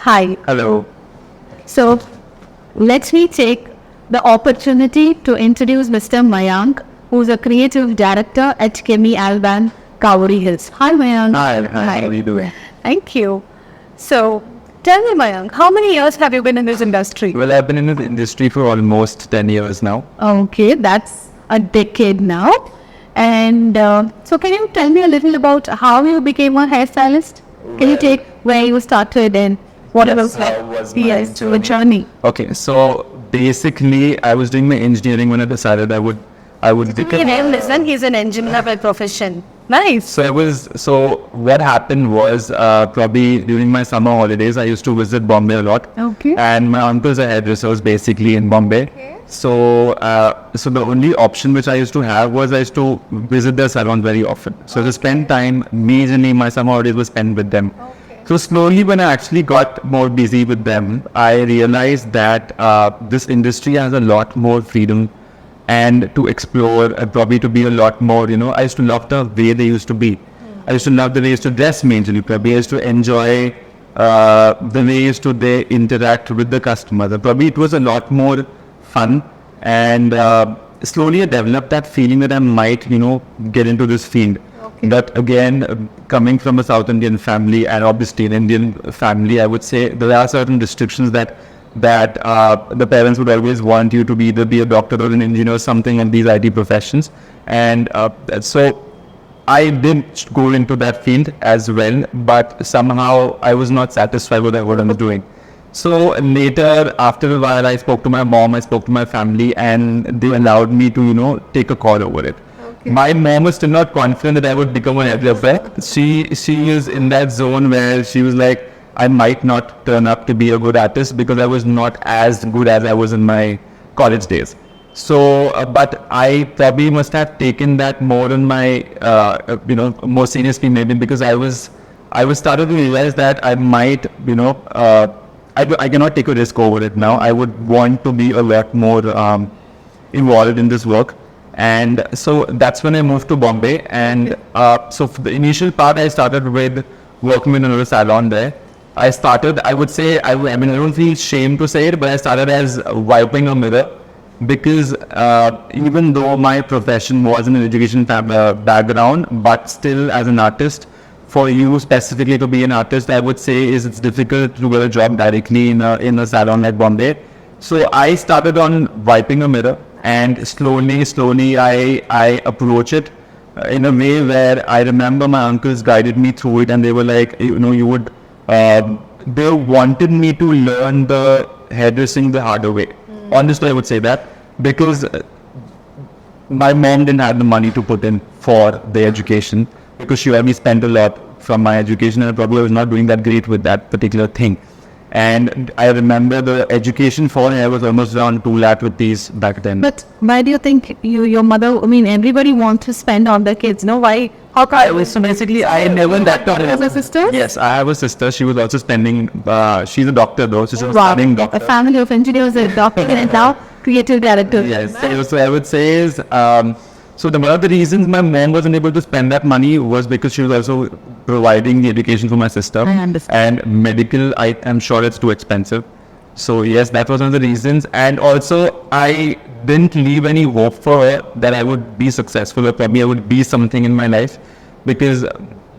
Hi. Hello. So, let me take the opportunity to introduce Mr. Mayank, who's a creative director at Camille Albane Kavuri Hills. Hi, Mayank. Hi. How are you doing? Thank you. So, tell me, Mayank, how many years have you been in this industry? Well, I've been in the industry for almost 10 years now. Okay, that's a decade now. And so, can you tell me a little about how you became a hairstylist? Can you take where you started and what was the journey? Okay, so basically, I was doing my engineering when I decided I would Listen, he's an engineer by profession. Nice. So what happened was probably during my summer holidays, I used to visit Bombay a lot. Okay. And my uncle's a hairdresser basically in Bombay. Okay. So the only option which I used to have was I used to visit their salon very often. So to spend time, majorly my summer holidays was spent with them. Okay. So slowly when I actually got more busy with them, I realized that this industry has a lot more freedom and to explore, probably to be a lot more, I used to love the way they used to be. I used to love the way they used to dress majorly, probably I used to enjoy the way they interact with the customer. Probably it was a lot more fun, and slowly I developed that feeling that I might, get into this field. Okay. But again, coming from a South Indian family and obviously an Indian family, I would say there are certain restrictions that the parents would always want you to either be a doctor or an engineer or something in these IT professions. And so I did go into that field as well, but somehow I was not satisfied with what I was doing. So later, after a while, I spoke to my mom, I spoke to my family, and they allowed me to, take a call over it. Okay. My mom was still not confident that I would become an hairdresser. She is in that zone where she was like, I might not turn up to be a good artist because I was not as good as I was in my college days. So, but I probably must have taken that more in my, more seriously maybe because I was started to realize that I might, I cannot take a risk over it now. I would want to be a lot more involved in this work. And so that's when I moved to Bombay. And so for the initial part, I started with working in another salon there. I would say, I don't feel shame to say it, but I started as wiping a mirror because even though my profession was in an education background, but still as an artist, for you specifically to be an artist, I would say it's difficult to get a job directly in a salon like Bombay. So I started on wiping a mirror, and slowly I approach it in a way where I remember my uncles guided me through it, and they were like, they wanted me to learn the hairdressing the harder way. Honestly, I would say that because my mom didn't have the money to put in for the education because she already spent a lot from my education, and I probably was not doing that great with that particular thing. And I remember the education for hair was almost around 2 lakh rupees back then. But why do you think your mother, everybody wants to spend on their kids, no? Why? How come? So basically, I never that You have a sister? Yes, I have a sister. She was also spending, she's a doctor though, so she was studying doctor. A family of engineers, a doctor, and now creative director. Yes, so I would say is, so one of the reasons my mom wasn't able to spend that money was because she was also providing the education for my sister. I understand. And medical, I'm sure it's too expensive. So yes, that was one of the reasons. And also, I didn't leave any hope for her that I would be successful or probably I would be something in my life, because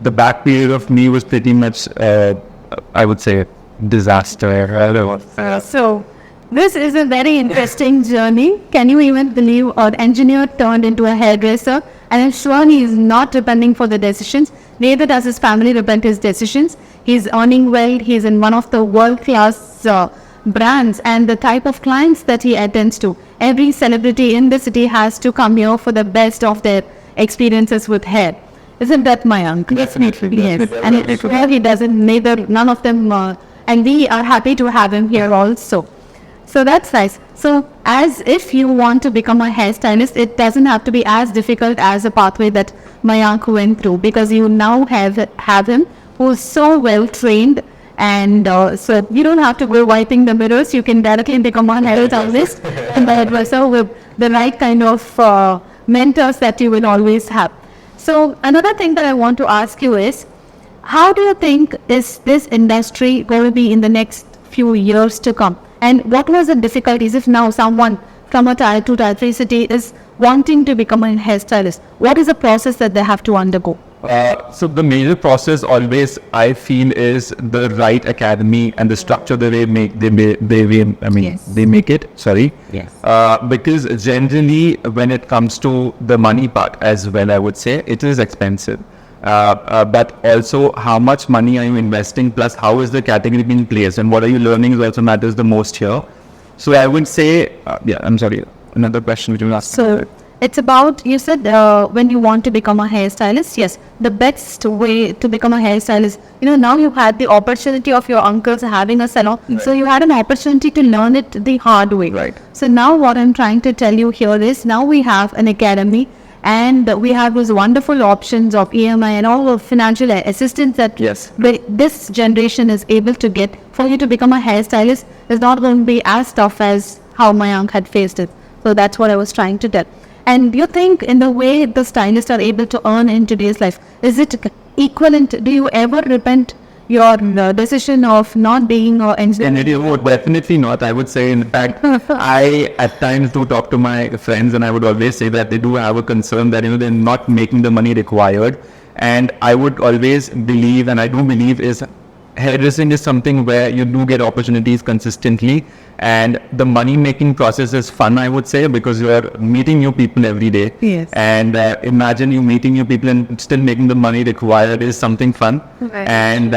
the back period of me was pretty much, I would say, disaster. So, this is a very interesting journey. Can you even believe an engineer turned into a hairdresser? And I'm sure he is not repenting for the decisions. Neither does his family repent his decisions. He's earning well. He's in one of the world-class brands, and the type of clients that he attends to. Every celebrity in the city has to come here for the best of their experiences with hair. Isn't that Mayank? Definitely. Yes. And he doesn't, none of them, and we are happy to have him here also. So that's nice. So as if you want to become a hairstylist, it doesn't have to be as difficult as a pathway that Mayank went through, because you now have him who's so well trained, and so you don't have to go wiping the mirrors. You can directly become a hairstylist and a hairdresser with the right kind of mentors that you will always have. So another thing that I want to ask you is, how do you think is this industry going to be in the next few years to come? And what was the difficulties if now someone from a tier 2, tier 3 city is wanting to become a hairstylist? What is the process that they have to undergo? So the major process always I feel is the right academy and the structure that they make. They make it. Sorry. Yes. Because generally when it comes to the money part as well, I would say it is expensive. But also how much money are you investing, plus how is the category being placed, and what are you learning also matters the most here. So I would say, I'm sorry, another question which you asked. So it's about, you said when you want to become a hairstylist, yes, the best way to become a hairstylist, now you had the opportunity of your uncles having a salon. Right. So you had an opportunity to learn it the hard way. Right. So now what I'm trying to tell you here is, now we have an academy, and we have those wonderful options of EMI and all the financial assistance that Yes. this generation is able to get. For you to become a hairstylist is not going to be as tough as how my uncle had faced it. So that's what I was trying to tell. And do you think in the way the stylists are able to earn in today's life, is it equivalent? Do you ever repent your decision of not being an engineer? No, definitely not. I would say, in fact, I at times do talk to my friends, and I would always say that they do have a concern that they're not making the money required. And I would always believe, and I do believe, is hairdressing is something where you do get opportunities consistently, and the money making process is fun, I would say, because you are meeting new people every day. Yes. And imagine you meeting new people and still making the money required is something fun. Right. And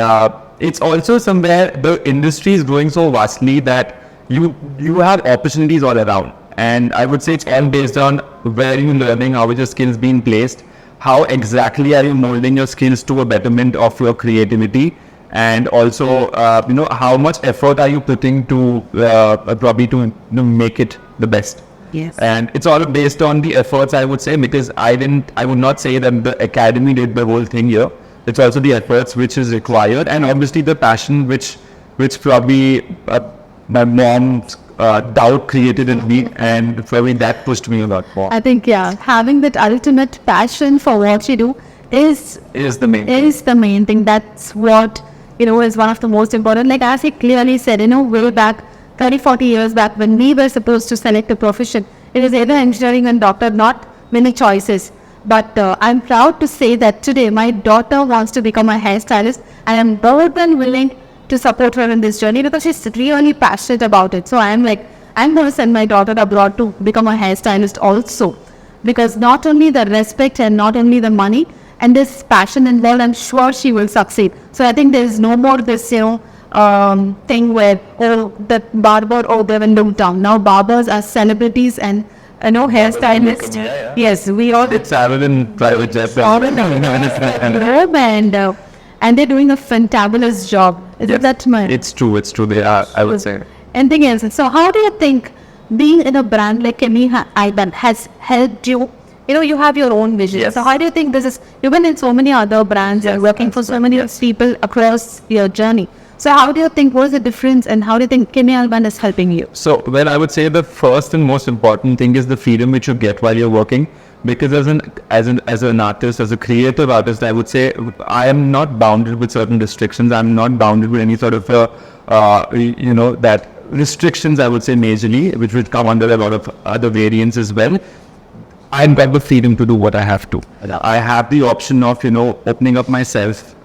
it's also somewhere the industry is growing so vastly that you have opportunities all around. And I would say it's all based on where you're learning, how is your skills being placed, how exactly are you molding your skills to a betterment of your creativity, and also how much effort are you putting to probably to make it the best. Yes. And it's all based on the efforts, I would say, because I would not say that the academy did the whole thing here. It's also the efforts which is required, and obviously the passion which probably my mom's doubt created in me, and probably that pushed me a lot more. I think, having that ultimate passion for what you do is the main thing. That's what, is one of the most important. Like as he clearly said, way back 30-40 years back, when we were supposed to select a profession, it was either engineering and doctor, not many choices. But I'm proud to say that today my daughter wants to become a hairstylist, and I'm more than willing to support her in this journey because she's really passionate about it. So I'm going to send my daughter abroad to become a hairstylist also, because not only the respect and not only the money and this passion involved, I'm sure she will succeed. So I think there is no more this, thing where, the barber, they will look down. Now barbers are celebrities, and hairstylists. Yeah. Yes, we all. It's travel in private jet. And they're doing a fantabulous job. Isn't that my? It's true. They are, I would say. Anything else? So how do you think being in a brand like Camille Albane has helped you? You have your own vision. Yes. So how do you think this is? You've been in so many other brands, you're working for so many people across your journey. So how do you think, what is the difference, and how do you think Camille Albane is helping you? So, I would say the first and most important thing is the freedom which you get while you're working. Because as an artist, as a creative artist, I would say I am not bounded with certain restrictions. I'm not bounded with any sort of that restrictions, I would say, majorly, which would come under a lot of other variants as well. I've got the freedom to do what I have to. I have the option of, opening up myself,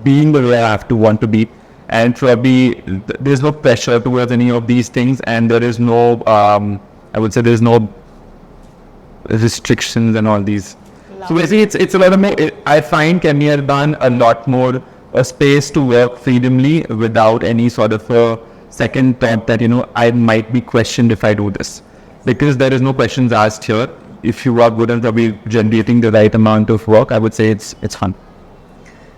being the way I have to want to be, and probably there's no pressure towards any of these things, and there is no, I would say there's no restrictions and all these. So basically it's a lot of, I find Camille Albane a lot more a space to work freedomly without any sort of a second thought that, I might be questioned if I do this. Because there is no questions asked here. If you are good and probably generating the right amount of work, I would say it's fun.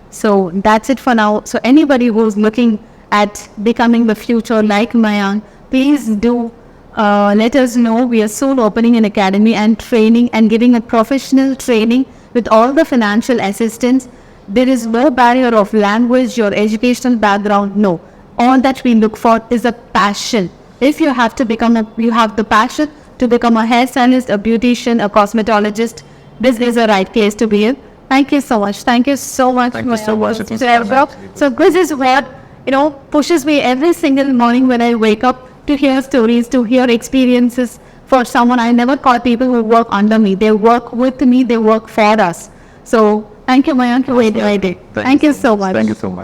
So that's it for now. So anybody who's looking at becoming the future like Mayank, please do let us know. We are soon opening an academy and training and giving a professional training with all the financial assistance. There is no barrier of language, your educational background, no. All that we look for is a passion. If you have to you have the passion to become a hairstylist, a beautician, a cosmetologist, this is a right place to be in. Thank you so much. Thank you so much. Thank you so much. So this is what, pushes me every single morning when I wake up to hear stories, to hear experiences for someone. I never call people who work under me. They work with me. They work for us. So thank you, Mayank, for waiting. Thank you so much. Thank you so much.